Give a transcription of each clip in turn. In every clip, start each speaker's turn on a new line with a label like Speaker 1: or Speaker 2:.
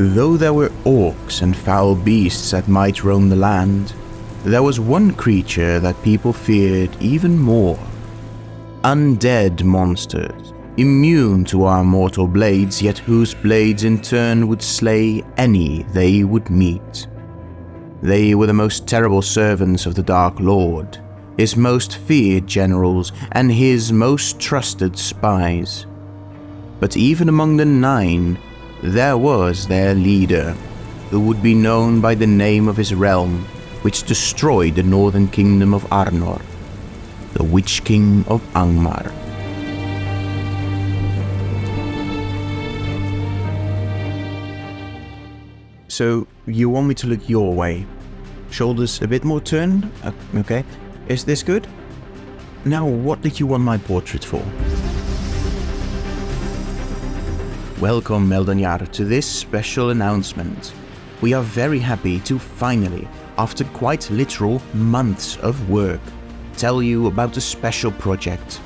Speaker 1: Though there were orcs and foul beasts that might roam the land, there was one creature that people feared even more. Undead monsters, immune to our mortal blades, yet whose blades in turn would slay any they would meet. They were the most terrible servants of the Dark Lord, his most feared generals, and his most trusted spies. But even among the nine, there was their leader, who would be known by the name of his realm, which destroyed the Northern Kingdom of Arnor, the Witch-king of Angmar. So, you want me to look your way? Shoulders a bit more turned? Okay. Is this good? Now, what did you want my portrait for? Welcome, Eldanyar, to this special announcement. We are very happy to finally, after quite literal months of work, tell you about a special project.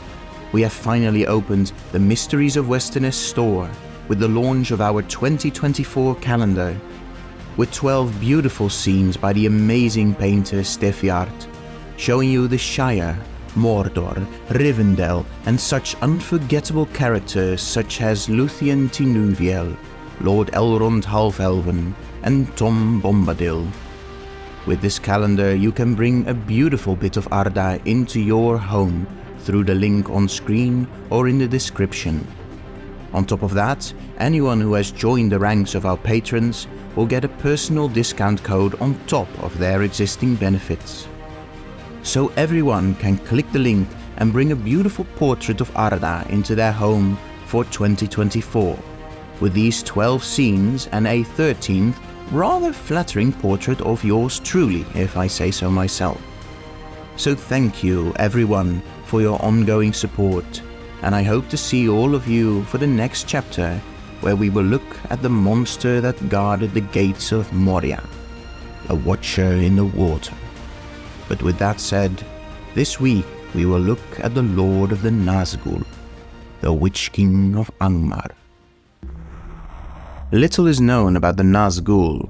Speaker 1: We have finally opened the Mysteries of Westerness store with the launch of our 2024 calendar, with 12 beautiful scenes by the amazing painter Stefjard, showing you the Shire, Mordor, Rivendell, and such unforgettable characters such as Luthien Tinuviel, Lord Elrond Half-Elven, and Tom Bombadil. With this calendar, you can bring a beautiful bit of Arda into your home through the link on screen or in the description. On top of that, anyone who has joined the ranks of our patrons will get a personal discount code on top of their existing benefits. So everyone can click the link and bring a beautiful portrait of Arda into their home for 2024, with these 12 scenes and a 13th rather flattering portrait of yours truly, if I say so myself. So thank you everyone for your ongoing support, and I hope to see all of you for the next chapter, where we will look at the monster that guarded the gates of Moria, a watcher in the water. But with that said, this week we will look at the Lord of the Nazgul, the Witch-king of Angmar. Little is known about the Nazgul.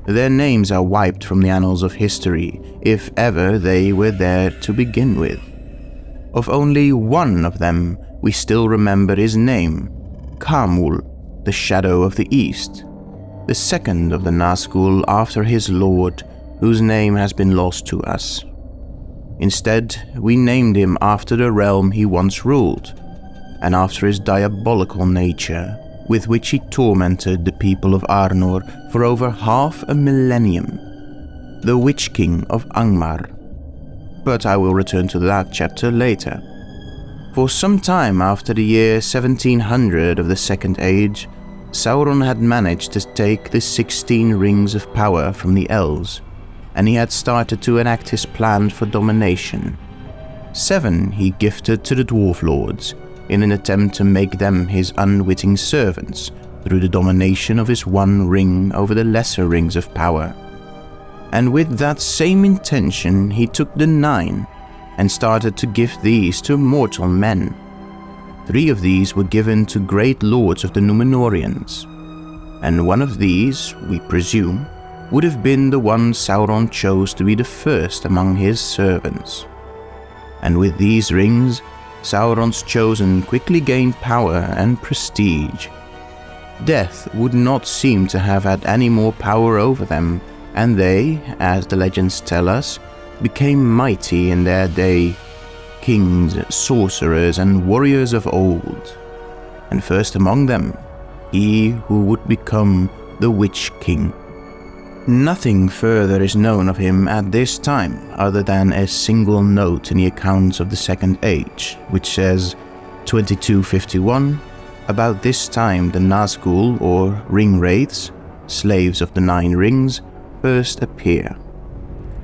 Speaker 1: Their names are wiped from the annals of history, if ever they were there to begin with. Of only one of them we still remember his name, Khamul, the Shadow of the East, the second of the Nazgul after his lord, whose name has been lost to us. Instead, we named him after the realm he once ruled, and after his diabolical nature, with which he tormented the people of Arnor for over half a millennium, the Witch-king of Angmar. But I will return to that chapter later. For some time after the year 1700 of the Second Age, Sauron had managed to take the 16 rings of power from the elves, and he had started to enact his plan for domination. 7 he gifted to the Dwarf Lords, in an attempt to make them his unwitting servants through the domination of his one ring over the lesser rings of power. And with that same intention he took the 9 and started to give these to mortal men. 3 of these were given to great lords of the Númenóreans, and one of these, we presume, would have been the one Sauron chose to be the first among his servants. And with these rings, Sauron's chosen quickly gained power and prestige. Death would not seem to have had any more power over them, and they, as the legends tell us, became mighty in their day, kings, sorcerers, and warriors of old. And first among them, he who would become the Witch-king. Nothing further is known of him at this time, other than a single note in the accounts of the Second Age, which says, 2251, about this time the Nazgul, or ring wraiths, slaves of the 9 rings, first appear.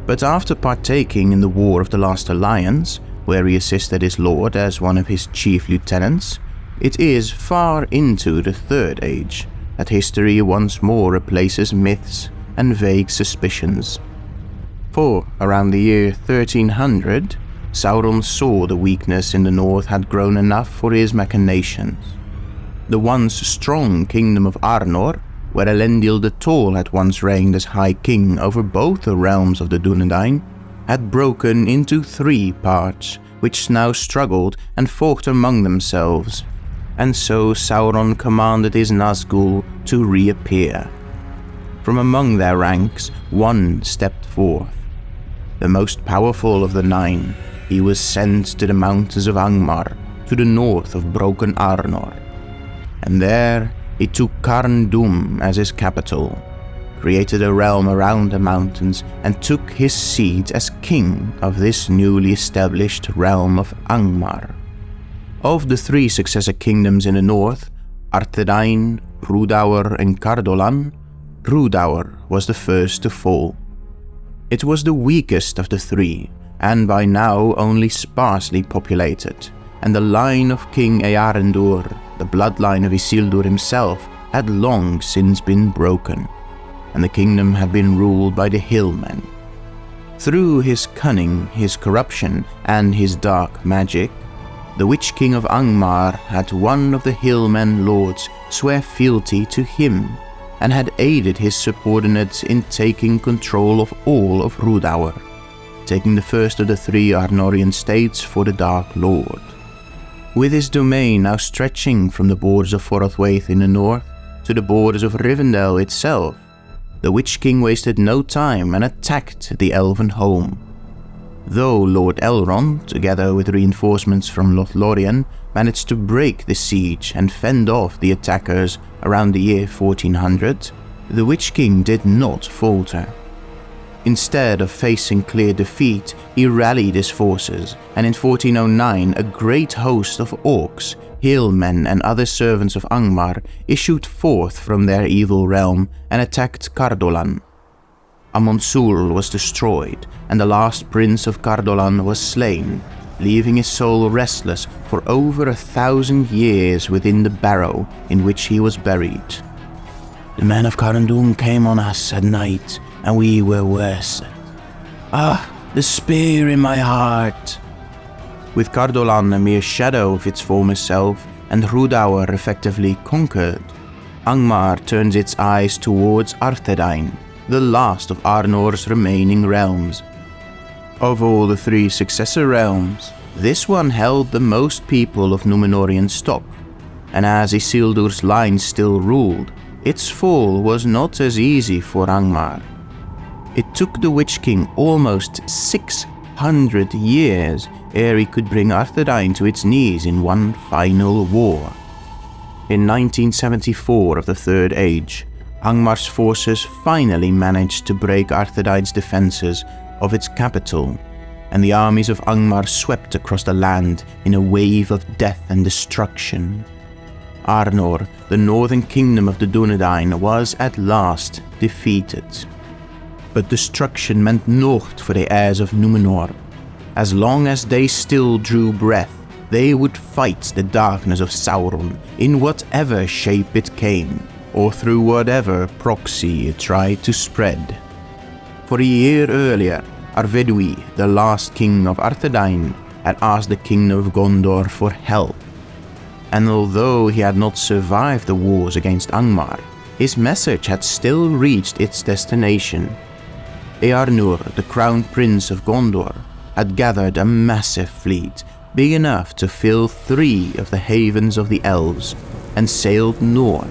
Speaker 1: But after partaking in the War of the Last Alliance, where he assisted his lord as one of his chief lieutenants, it is far into the Third Age that history once more replaces myths and vague suspicions. For around the year 1300, Sauron saw the weakness in the north had grown enough for his machinations. The once strong kingdom of Arnor where Elendil the Tall had once reigned as High King over both the realms of the Dunedain, had broken into 3 parts, which now struggled and fought among themselves, and so Sauron commanded his Nazgul to reappear. From among their ranks, one stepped forth. The most powerful of the 9, he was sent to the mountains of Angmar, to the north of broken Arnor. And there he took Carn Dûm as his capital, created a realm around the mountains, and took his seat as king of this newly established realm of Angmar. Of the 3 successor kingdoms in the north, Arthedain, Rhudaur and Cardolan, Rhudaur was the first to fall. It was the weakest of the 3, and by now only sparsely populated, and the line of King Eärendil, the bloodline of Isildur himself, had long since been broken, and the kingdom had been ruled by the Hillmen. Through his cunning, his corruption, and his dark magic, the Witch-king of Angmar had one of the Hillmen lords swear fealty to him, and had aided his subordinates in taking control of all of Rhudaur, taking the first of the 3 Arnorian states for the Dark Lord. With his domain now stretching from the borders of Forothwaith in the north to the borders of Rivendell itself, the Witch-king wasted no time and attacked the elven home. Though Lord Elrond, together with reinforcements from Lothlorien, managed to break the siege and fend off the attackers around the year 1400, the Witch-king did not falter. Instead of facing clear defeat, he rallied his forces, and in 1409 a great host of Orcs, Hillmen and other servants of Angmar issued forth from their evil realm and attacked Cardolan. Amon-Sul was destroyed, and the last prince of Cardolan was slain, leaving his soul restless for over 1,000 years within the barrow in which he was buried. The men of Carn Dûm came on us at night, and we were worse. Ah, the spear in my heart! With Cardolan a mere shadow of its former self, and Rhudaur effectively conquered, Angmar turns its eyes towards Arthedain, the last of Arnor's remaining realms. Of all the 3 successor realms, this one held the most people of Númenórean stock, and as Isildur's line still ruled, its fall was not as easy for Angmar. It took the Witch-king almost 600 years ere he could bring Arthedain to its knees in one final war. In 1974 of the Third Age, Angmar's forces finally managed to break Arthedain's defenses of its capital, and the armies of Angmar swept across the land in a wave of death and destruction. Arnor, the Northern Kingdom of the Dunedain, was at last defeated. But destruction meant naught for the heirs of Númenor. As long as they still drew breath, they would fight the darkness of Sauron in whatever shape it came, or through whatever proxy it tried to spread. For a year earlier, Arvedui, the last king of Arthedain, had asked the kingdom of Gondor for help. And although he had not survived the wars against Angmar, his message had still reached its destination. Eärnur, the crown prince of Gondor, had gathered a massive fleet, big enough to fill 3 of the havens of the elves, and sailed north.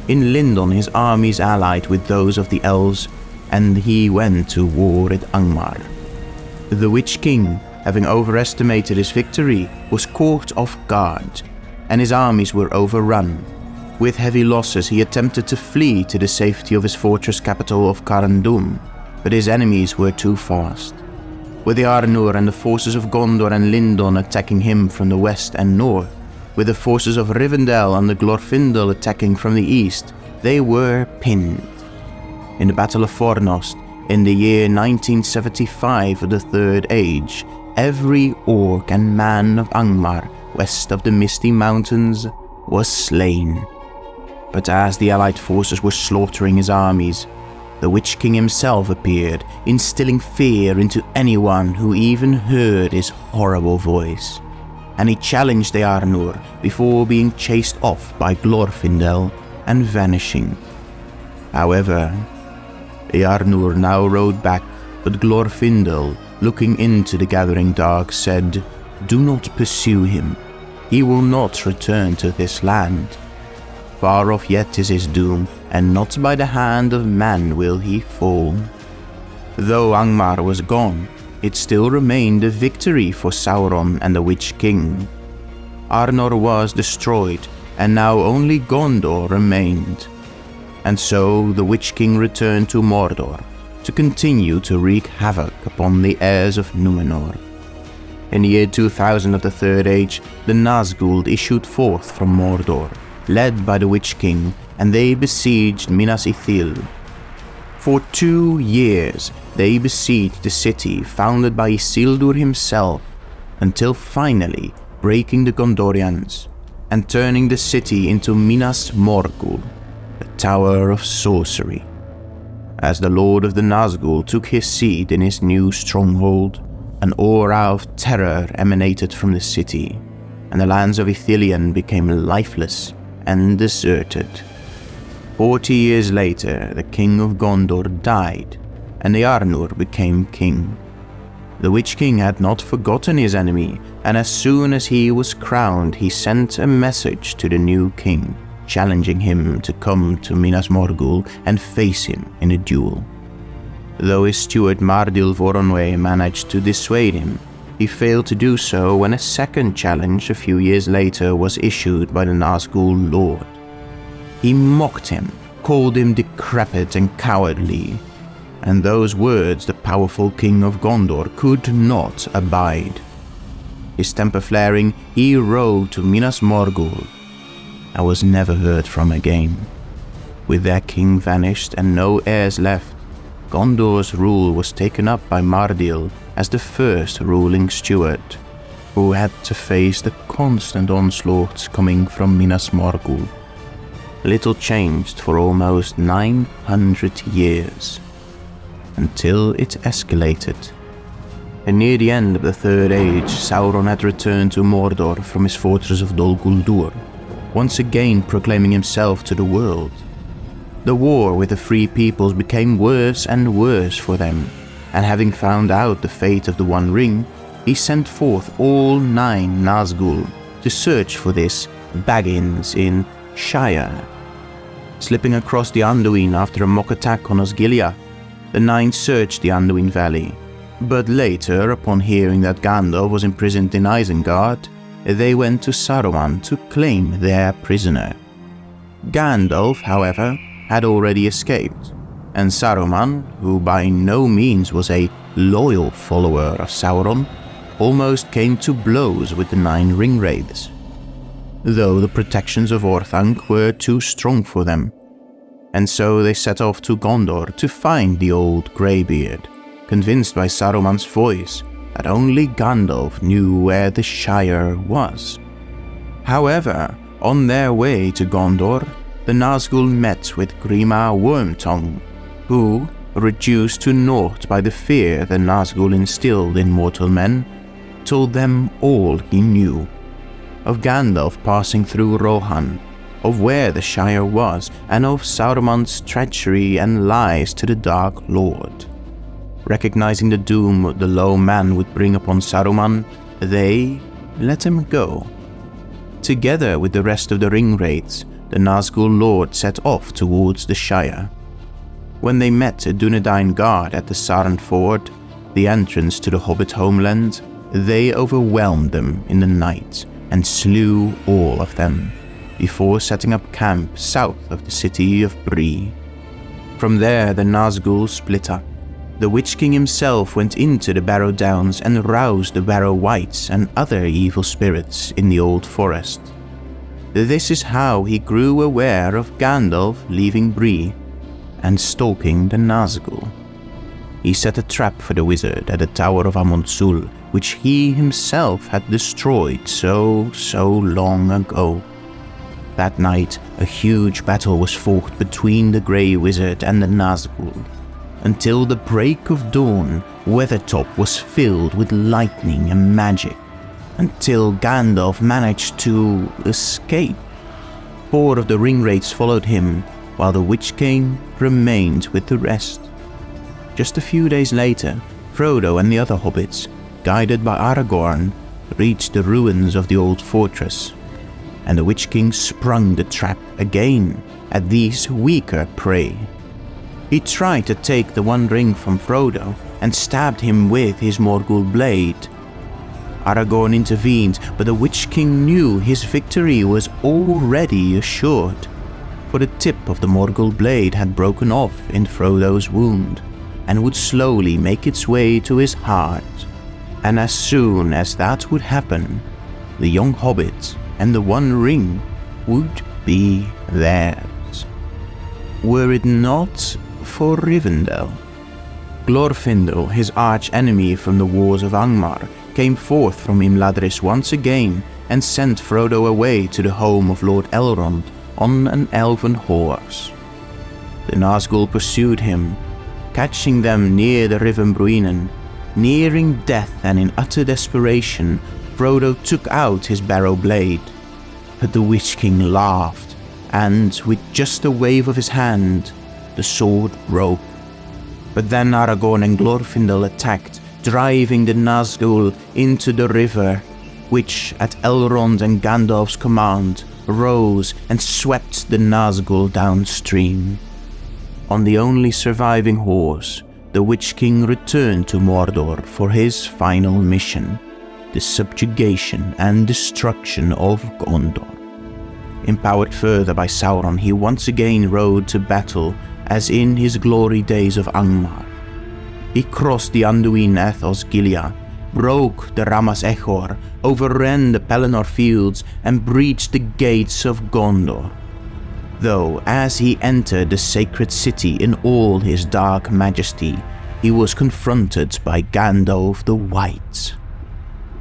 Speaker 1: In Lindon his armies allied with those of the elves, and he went to war at Angmar. The Witch-king, having overestimated his victory, was caught off guard, and his armies were overrun. With heavy losses he attempted to flee to the safety of his fortress capital of Carn Dûm, but his enemies were too fast. With the Arnor and the forces of Gondor and Lindon attacking him from the west and north, with the forces of Rivendell and the Glorfindel attacking from the east, they were pinned. In the Battle of Fornost, in the year 1975 of the Third Age, every orc and man of Angmar, west of the Misty Mountains, was slain. But as the allied forces were slaughtering his armies, the Witch-king himself appeared, instilling fear into anyone who even heard his horrible voice. And he challenged Eärnur before being chased off by Glorfindel and vanishing. However, Arnor now rode back, but Glorfindel, looking into the gathering dark, said, "Do not pursue him. He will not return to this land. Far off yet is his doom, and not by the hand of man will he fall." Though Angmar was gone, it still remained a victory for Sauron and the Witch-king. Arnor was destroyed, and now only Gondor remained. And so the Witch-king returned to Mordor to continue to wreak havoc upon the heirs of Númenor. In the year 2000 of the Third Age, the Nazgul issued forth from Mordor, led by the Witch-king, and they besieged Minas Ithil. For 2 years they besieged the city founded by Isildur himself, until finally breaking the Gondorians and turning the city into Minas Morgul, the Tower of Sorcery. As the Lord of the Nazgul took his seat in his new stronghold, an aura of terror emanated from the city, and the lands of Ithilien became lifeless and deserted. 40 years later, the king of Gondor died, and Arnor became king. The Witch-king had not forgotten his enemy, and as soon as he was crowned, he sent a message to the new king, challenging him to come to Minas Morgul and face him in a duel. Though his steward Mardil Voronwe managed to dissuade him, he failed to do so when a second challenge a few years later was issued by the Nazgul lord. He mocked him, called him decrepit and cowardly, and those words the powerful king of Gondor could not abide. His temper flaring, he rode to Minas Morgul and was never heard from again. With their king vanished and no heirs left, Gondor's rule was taken up by Mardil as the first ruling steward, who had to face the constant onslaughts coming from Minas Morgul. Little changed for almost 900 years, until it escalated. And near the end of the Third Age, Sauron had returned to Mordor from his fortress of Dol Guldur, once again proclaiming himself to the world. The war with the Free Peoples became worse and worse for them, and having found out the fate of the One Ring, he sent forth all 9 Nazgul to search for this Baggins in Shire. Slipping across the Anduin after a mock attack on Osgiliath, the 9 searched the Anduin Valley, but later, upon hearing that Gandalf was imprisoned in Isengard, they went to Saruman to claim their prisoner. Gandalf, however, had already escaped, and Saruman, who by no means was a loyal follower of Sauron, almost came to blows with the 9 Ringwraiths, though the protections of Orthanc were too strong for them, and so they set off to Gondor to find the old Greybeard, convinced by Saruman's voice that only Gandalf knew where the Shire was. However, on their way to Gondor, the Nazgul met with Grima Wormtongue, who, reduced to naught by the fear the Nazgul instilled in mortal men, told them all he knew. Of Gandalf passing through Rohan, of where the Shire was, and of Saruman's treachery and lies to the Dark Lord. Recognizing the doom the low man would bring upon Saruman, they let him go. Together with the rest of the Ringwraiths, the Nazgul Lord set off towards the Shire. When they met a Dunedain guard at the Sarn Ford, the entrance to the Hobbit homeland, they overwhelmed them in the night and slew all of them, before setting up camp south of the city of Bree. From there the Nazgul split up. The Witch-king himself went into the Barrow Downs and roused the Barrow Wights and other evil spirits in the old forest. This is how he grew aware of Gandalf leaving Bree and stalking the Nazgul. He set a trap for the wizard at the Tower of Amon-Sul, which he himself had destroyed so long ago. That night, a huge battle was fought between the Grey Wizard and the Nazgul. Until the break of dawn, Weathertop was filled with lightning and magic, until Gandalf managed to escape. 4 of the Ringwraiths followed him, while the Witch King remained with the rest. Just a few days later, Frodo and the other hobbits, guided by Aragorn, reached the ruins of the old fortress, and the Witch King sprung the trap again at these weaker prey. He tried to take the One Ring from Frodo and stabbed him with his Morgul blade. Aragorn intervened, but the Witch King knew his victory was already assured, for the tip of the Morgul blade had broken off in Frodo's wound and would slowly make its way to his heart. And as soon as that would happen, the young hobbit and the One Ring would be theirs. Were it not for Rivendell. Glorfindel, his arch-enemy from the wars of Angmar, came forth from Imladris once again and sent Frodo away to the home of Lord Elrond on an elven horse. The Nazgul pursued him, catching them near the River Bruinen. Nearing death and in utter desperation, Frodo took out his barrow blade. But the Witch King laughed, and with just a wave of his hand, the sword broke. But then Aragorn and Glorfindel attacked, driving the Nazgul into the river, which, at Elrond and Gandalf's command, rose and swept the Nazgul downstream. On the only surviving horse, the Witch King returned to Mordor for his final mission, the subjugation and destruction of Gondor. Empowered further by Sauron, he once again rode to battle as in his glory days of Angmar. He crossed the Anduin Ethos-Gilia, broke the Ramas Echor, overran the Pelennor fields, and breached the gates of Gondor. Though, as he entered the sacred city in all his dark majesty, he was confronted by Gandalf the White.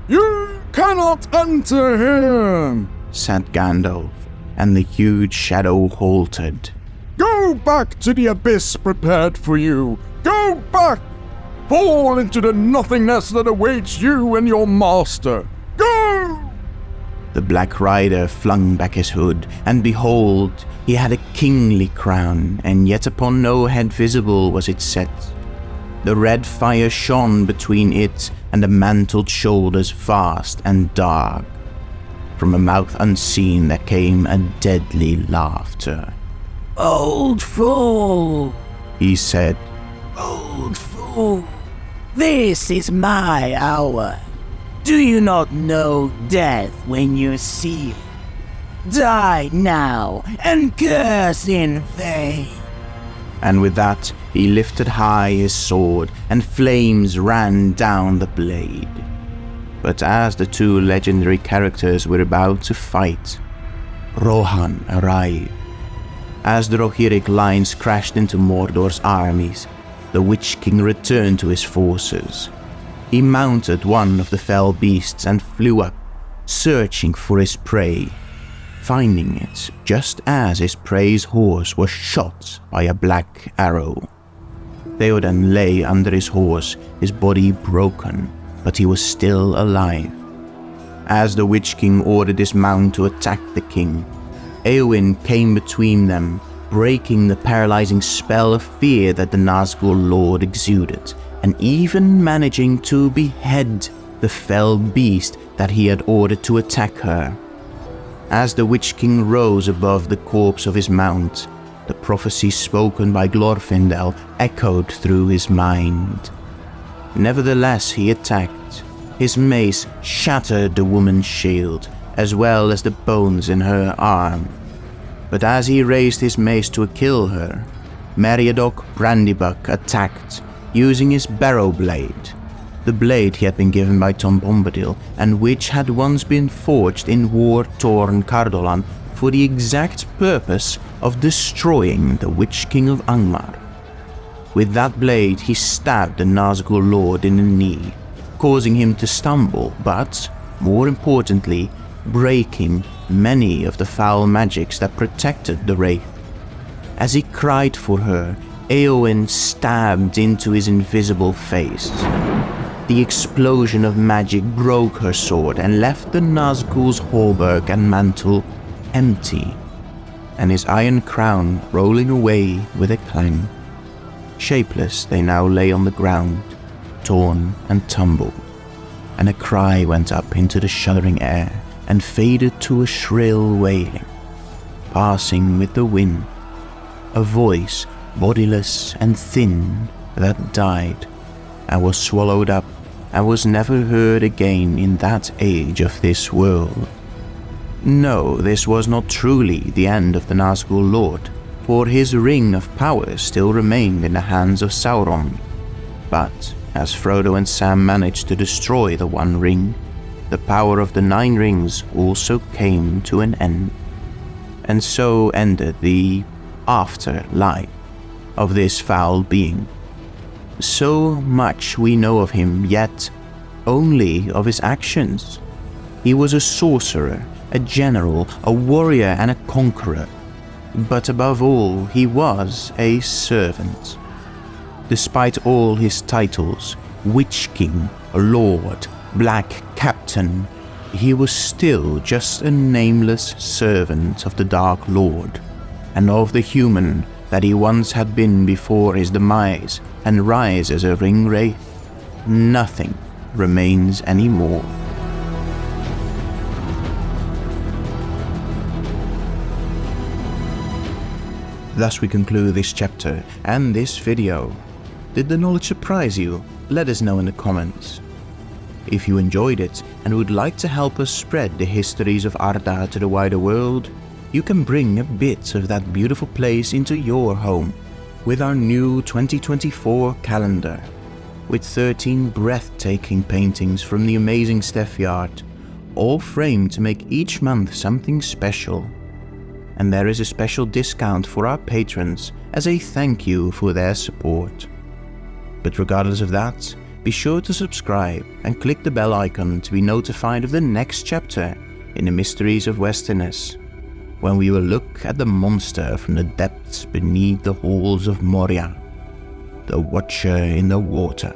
Speaker 2: "You cannot enter here,"
Speaker 1: said Gandalf, and the huge shadow halted.
Speaker 2: "Go back to the abyss prepared for you. Go back! Fall into the nothingness that awaits you and your master. Go!"
Speaker 1: The Black Rider flung back his hood, and behold, he had a kingly crown, and yet upon no head visible was it set. The red fire shone between it and the mantled shoulders vast and dark. From a mouth unseen there came a deadly laughter.
Speaker 3: "Old fool,"
Speaker 1: he said.
Speaker 3: "Old fool, this is my hour. Do you not know death when you see it? Die now and curse in vain."
Speaker 1: And with that, he lifted high his sword, and flames ran down the blade. But as the two legendary characters were about to fight, Rohan arrived. As the Rohirric lines crashed into Mordor's armies, the Witch King returned to his forces. He mounted one of the fell beasts and flew up, searching for his prey, finding it just as his prey's horse was shot by a black arrow. Theoden lay under his horse, his body broken, but he was still alive. As the Witch King ordered his mount to attack the king, Éowyn came between them, breaking the paralyzing spell of fear that the Nazgul Lord exuded, and even managing to behead the fell beast that he had ordered to attack her. As the Witch King rose above the corpse of his mount, the prophecy spoken by Glorfindel echoed through his mind. Nevertheless, he attacked. His mace shattered the woman's shield, as well as the bones in her arm. But as he raised his mace to kill her, Meriadoc Brandybuck attacked, using his barrow blade, the blade he had been given by Tom Bombadil, and which had once been forged in war-torn Cardolan for the exact purpose of destroying the Witch King of Angmar. With that blade he stabbed the Nazgul Lord in the knee, causing him to stumble, but, more importantly, breaking many of the foul magics that protected the Wraith. As he cried for her, Éowyn stabbed into his invisible face. The explosion of magic broke her sword and left the Nazgul's hauberk and mantle empty. and his iron crown rolling away with a clang. Shapeless they now lay on the ground, torn and tumbled, and a cry went up into the shuddering air and faded to a shrill wailing, passing with the wind, a voice bodiless and thin that died and was swallowed up and was never heard again in that age of this world. No, this was not truly the end of the Nazgul Lord, for his ring of power still remained in the hands of Sauron. But as Frodo and Sam managed to destroy the One Ring, the power of the 9 rings also came to an end. And so ended the afterlife of this foul being. So much we know of him, yet only of his actions. He was a sorcerer, a general, a warrior and a conqueror. But above all, he was a servant. Despite all his titles, Witch-king, Lord, Black Captain, he was still just a nameless servant of the Dark Lord, and of the human that he once had been before his demise and rise as a ring wraith. Nothing remains anymore. Thus we conclude this chapter and this video. Did the knowledge surprise you? Let us know in the comments. If you enjoyed it and would like to help us spread the histories of Arda to the wider world, you can bring a bit of that beautiful place into your home with our new 2024 calendar, with 13 breathtaking paintings from the amazing Stephyard, all framed to make each month something special. And there is a special discount for our patrons as a thank you for their support. But regardless of that, be sure to subscribe and click the bell icon to be notified of the next chapter in the Mysteries of Westerness, when we will look at the monster from the depths beneath the halls of Moria, the Watcher in the Water.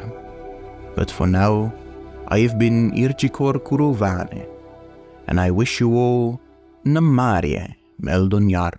Speaker 1: But for now, I have been Irjikor Kurovane, and I wish you all Namarie Meldonyar.